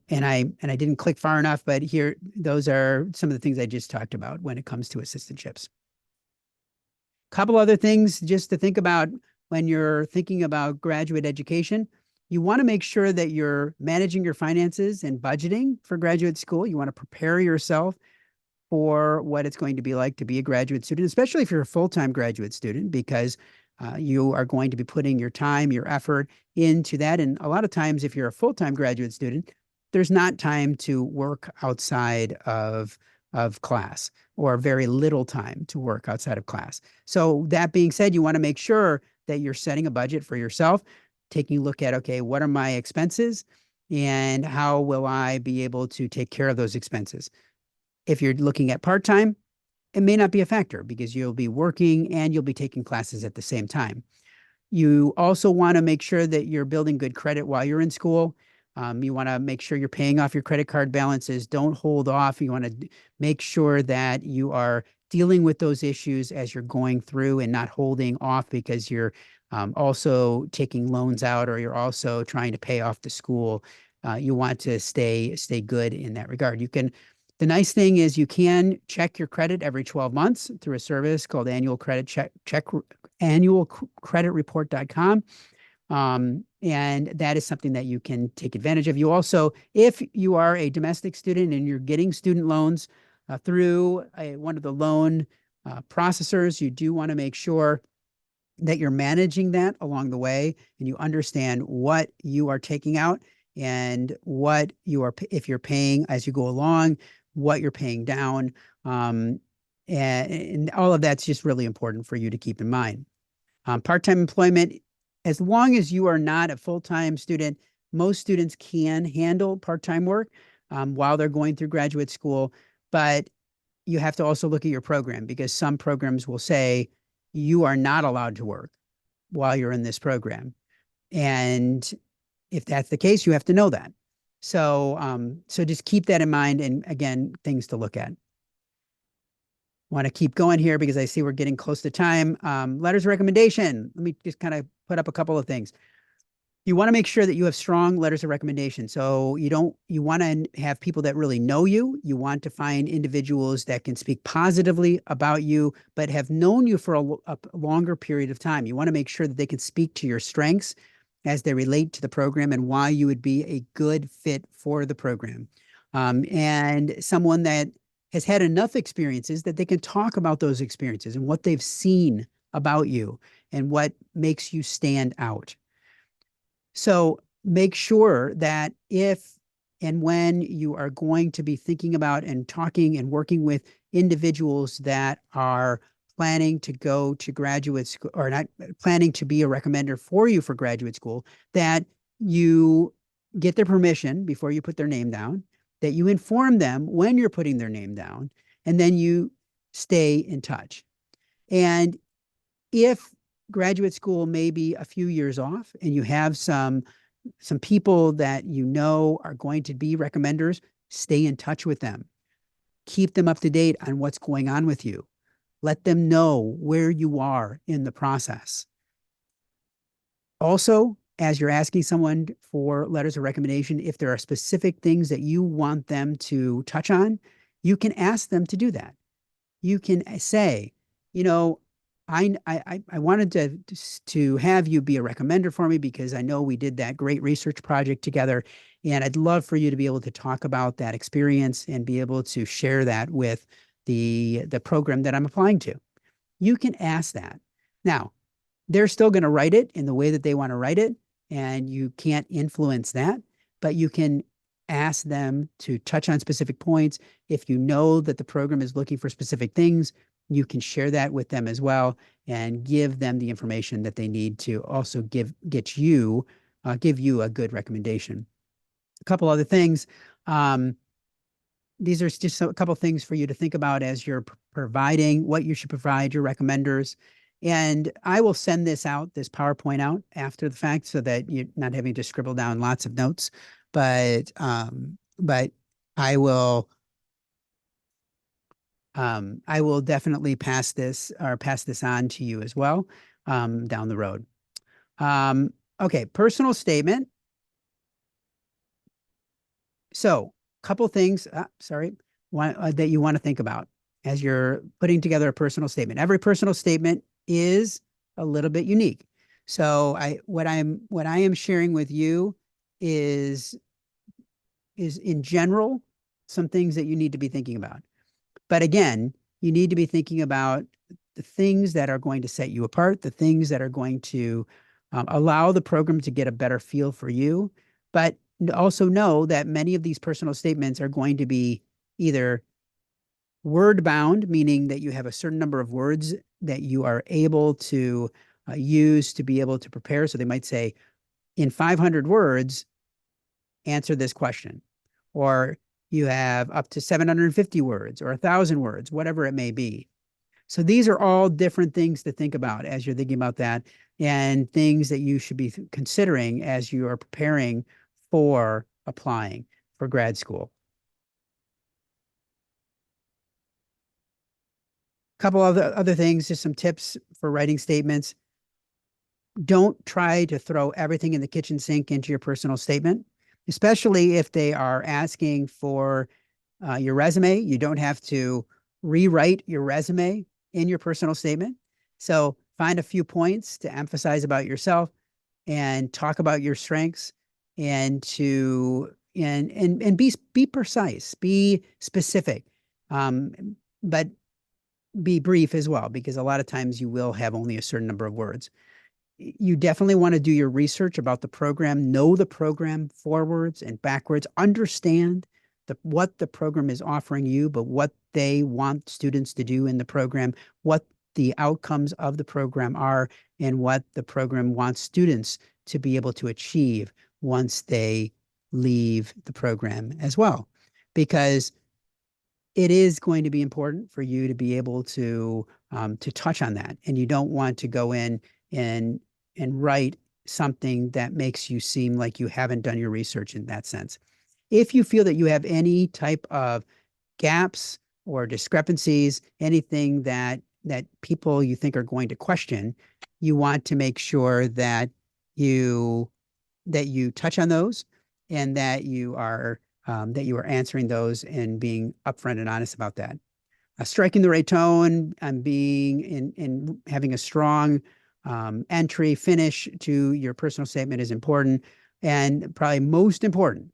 And I didn't click far enough, but here, those are some of the things I just talked about when it comes to assistantships. Couple other things just to think about when you're thinking about graduate education. You want to make sure that you're managing your finances and budgeting for graduate school. You want to prepare yourself for what it's going to be like to be a graduate student, especially if you're a full-time graduate student, because you are going to be putting your time, your effort into that. And a lot of times, if you're a full-time graduate student, there's not time to work outside of class, or very little time to work outside of class. So that being said, you want to make sure that you're setting a budget for yourself, taking a look at, okay, what are my expenses and how will I be able to take care of those expenses? If you're looking at part-time, it may not be a factor because you'll be working and you'll be taking classes at the same time. You also want to make sure that you're building good credit while you're in school. You want to make sure you're paying off your credit card balances. Don't hold off. You want to make sure that you are dealing with those issues as you're going through and not holding off because you're also taking loans out or you're also trying to pay off the school. You want to stay good in that regard. The nice thing is you can check your credit every 12 months through a service called annualcreditreport.com. And that is something that you can take advantage of. You also, if you are a domestic student and you're getting student loans through one of the loan processors, you do want to make sure that you're managing that along the way and you understand what you are taking out and what if you're paying as you go along, what you're paying down. And all of that's just really important for you to keep in mind. Part-time employment, as long as you are not a full-time student, most students can handle part-time work while they're going through graduate school, but you have to also look at your program because some programs will say you are not allowed to work while you're in this program. And if that's the case, you have to know that. So just keep that in mind. And again, things to look at. Want to keep going here because I see we're getting close to time. Letters of recommendation. Let me just kind of put up a couple of things. You want to make sure that you have strong letters of recommendation. So you want to have people that really know you. You want to find individuals that can speak positively about you, but have known you for a longer period of time. You want to make sure that they can speak to your strengths as they relate to the program and why you would be a good fit for the program. And someone that has had enough experiences that they can talk about those experiences and what they've seen about you and what makes you stand out. So make sure that if and when you are going to be thinking about and talking and working with individuals that are planning to go to graduate school or not planning to be a recommender for you for graduate school, that you get their permission before you put their name down, that you inform them when you're putting their name down, and then you stay in touch. And if graduate school may be a few years off and you have some people that you know are going to be recommenders, stay in touch with them. Keep them up to date on what's going on with you. Let them know where you are in the process. Also, as you're asking someone for letters of recommendation, if there are specific things that you want them to touch on, you can ask them to do that. You can say, you know, I wanted to have you be a recommender for me because I know we did that great research project together, and I'd love for you to be able to talk about that experience and be able to share that with the program that I'm applying to. You can ask that. Now, they're still going to write it in the way that they want to write it, and you can't influence that, but you can ask them to touch on specific points. If you know that the program is looking for specific things, you can share that with them as well and give them the information that they need to also give you a good recommendation. A couple other things. These are just a couple things for you to think about as you're providing what you should provide your recommenders. And I will send this PowerPoint out after the fact so that you're not having to scribble down lots of notes. But I will definitely pass this on to you as well down the road. Okay, personal statement. So, couple things, that you want to think about as you're putting together a personal statement. Every personal statement is a little bit unique. So, what I am sharing with you is in general some things that you need to be thinking about. But again, you need to be thinking about the things that are going to set you apart, the things that are going to allow the program to get a better feel for you. But also know that many of these personal statements are going to be either word bound, meaning that you have a certain number of words that you are able to use to be able to prepare. So they might say, in 500 words, answer this question. Or you have up to 750 words or 1,000 words, whatever it may be. So these are all different things to think about as you're thinking about that and things that you should be considering as you are preparing for applying for grad school. A couple of other things, just some tips for writing statements. Don't try to throw everything in the kitchen sink into your personal statement, especially if they are asking for your resume. You don't have to rewrite your resume in your personal statement. So find a few points to emphasize about yourself and talk about your strengths and be precise, be specific, but be brief as well, because a lot of times you will have only a certain number of words. You definitely want to do your research about the program, know the program forwards and backwards, understand what the program is offering you, but what they want students to do in the program, what the outcomes of the program are, and what the program wants students to be able to achieve once they leave the program as well. Because it is going to be important for you to be able to touch on that. And you don't want to go in and write something that makes you seem like you haven't done your research in that sense. If you feel that you have any type of gaps or discrepancies, anything that people you think are going to question, you want to make sure that you that you touch on those and that you are answering those and being upfront and honest about that. Striking the right tone and being in having a strong entry finish to your personal statement is important. And probably most important,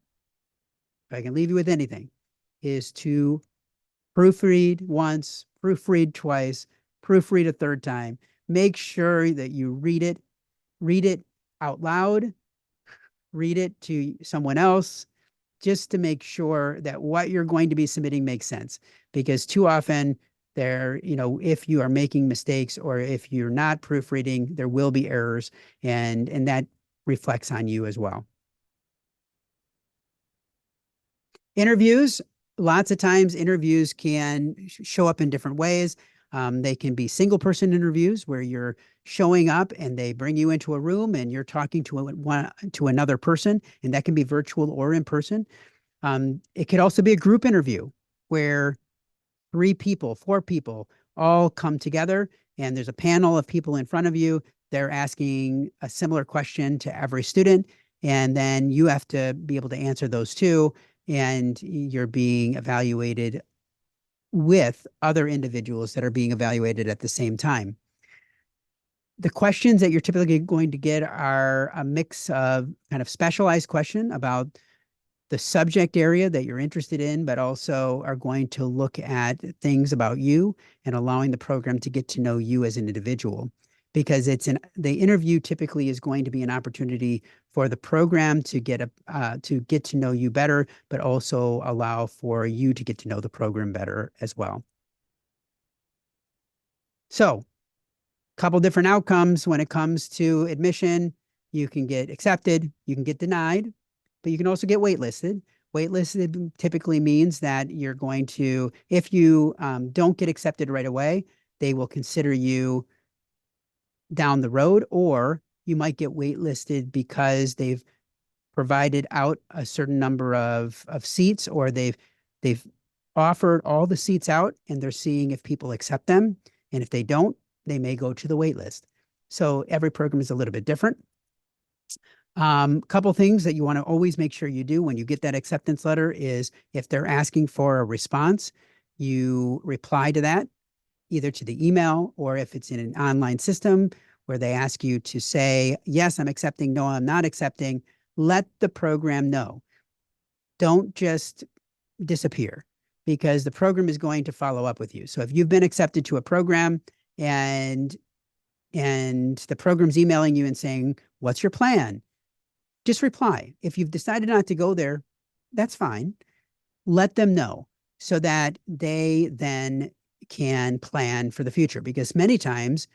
if I can leave you with anything, is to proofread once, proofread twice, proofread a third time. Make sure that you read it out loud, read it to someone else, just to make sure that what you're going to be submitting makes sense. Because too often there, if you are making mistakes or if you're not proofreading, there will be errors, and that reflects on you as well. Interviews, lots of times interviews can show up in different ways. They can be single person interviews where you're showing up and they bring you into a room and you're talking to another person, and that can be virtual or in person. It could also be a group interview where 3 people, 4 people all come together and there's a panel of people in front of you. They're asking a similar question to every student, and then you have to be able to answer those too. And you're being evaluated with other individuals that are being evaluated at the same time. The questions that you're typically going to get are a mix of kind of specialized question about the subject area that you're interested in, but also are going to look at things about you and allowing the program to get to know you as an individual. Because the interview typically is going to be an opportunity for the program to get to know you better, but also allow for you to get to know the program better as well. So, a couple different outcomes when it comes to admission. You can get accepted, you can get denied, but you can also get waitlisted. Waitlisted typically means that you're going to, if you don't get accepted right away, they will consider you down the road, or you might get waitlisted because they've provided out a certain number of seats, or they've offered all the seats out and they're seeing if people accept them. And if they don't, they may go to the wait list. So every program is a little bit different. Couple things that you want to always make sure you do when you get that acceptance letter is if they're asking for a response, you reply to that either to the email, or if it's in an online system where they ask you to say, yes, I'm accepting, no, I'm not accepting, let the program know. Don't just disappear, because the program is going to follow up with you. So if you've been accepted to a program and the program's emailing you and saying, what's your plan? Just reply. If you've decided not to go there, that's fine. Let them know so that they then can plan for the future, because many times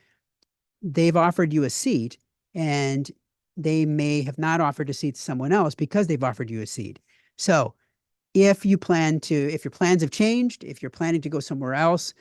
they've offered you a seat and they may have not offered a seat to someone else because they've offered you a seat. So if your plans have changed, if you're planning to go somewhere else,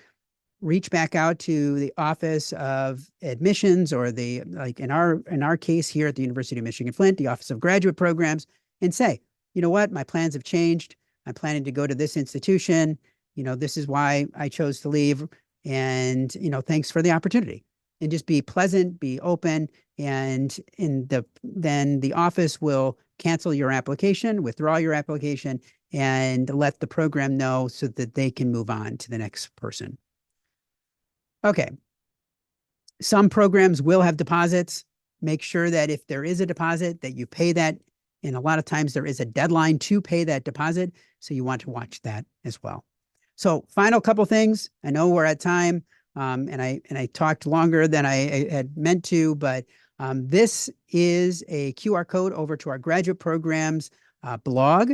reach back out to the Office of Admissions, or like in our case here at the University of Michigan-Flint, the Office of Graduate Programs, and say, you know what, my plans have changed. I'm planning to go to this institution. This is why I chose to leave. And, thanks for the opportunity. And just be pleasant, be open, and then the office will cancel your application, withdraw your application, and let the program know so that they can move on to the next person. Okay. Some programs will have deposits. Make sure that if there is a deposit that you pay that. And a lot of times there is a deadline to pay that deposit. So you want to watch that as well. So final couple things. I know we're at time, and I talked longer than I had meant to, but this is a QR code over to our graduate programs blog.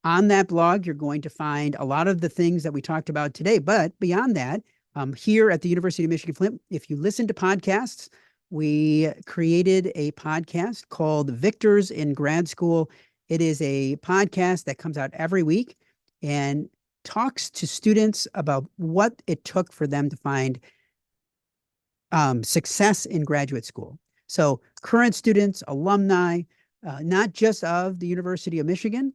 On that blog, you're going to find a lot of the things that we talked about today. But beyond that, here at the University of Michigan-Flint, if you listen to podcasts, we created a podcast called Victors in Grad School. It is a podcast that comes out every week and talks to students about what it took for them to find success in graduate school. So current students, alumni, not just of the University of Michigan,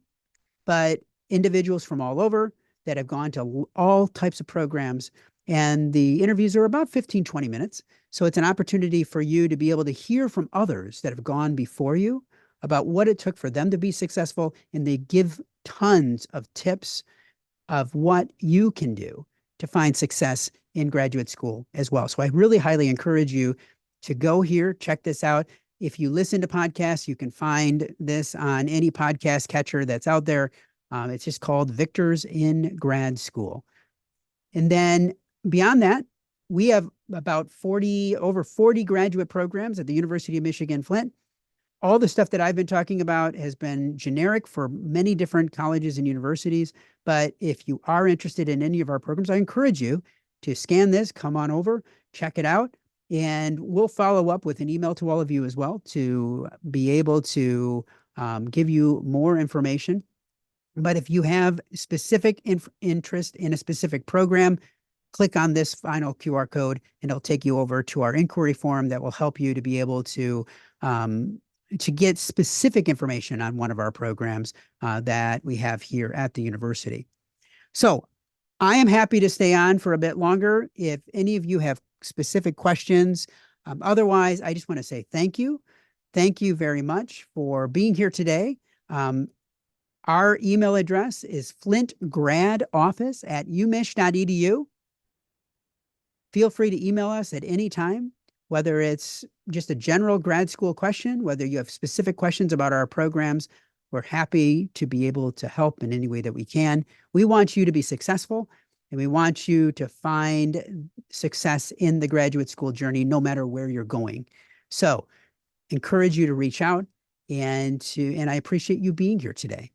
but individuals from all over that have gone to all types of programs. And the interviews are about 15, 20 minutes. So it's an opportunity for you to be able to hear from others that have gone before you about what it took for them to be successful, and they give tons of tips of what you can do to find success in graduate school as well. So I really highly encourage you to go here, check this out. If you listen to podcasts, you can find this on any podcast catcher that's out there. It's just called Victors in Grad School. And then beyond that, we have about over 40 graduate programs at the University of Michigan Flint. All the stuff that I've been talking about has been generic for many different colleges and universities. But if you are interested in any of our programs, I encourage you to scan this, come on over, check it out, and we'll follow up with an email to all of you as well to be able to give you more information. But if you have specific interest in a specific program, click on this final QR code and it'll take you over to our inquiry form that will help you to be able to get specific information on one of our programs that we have here at the university. So I am happy to stay on for a bit longer if any of you have specific questions. Otherwise, I just want to say thank you. Thank you very much for being here today. Our email address is flintgradoffice@umich.edu. Feel free to email us at any time, whether it's just a general grad school question, whether you have specific questions about our programs. We're happy to be able to help in any way that we can. We want you to be successful, and we want you to find success in the graduate school journey, no matter where you're going. So encourage you to reach out, and I appreciate you being here today.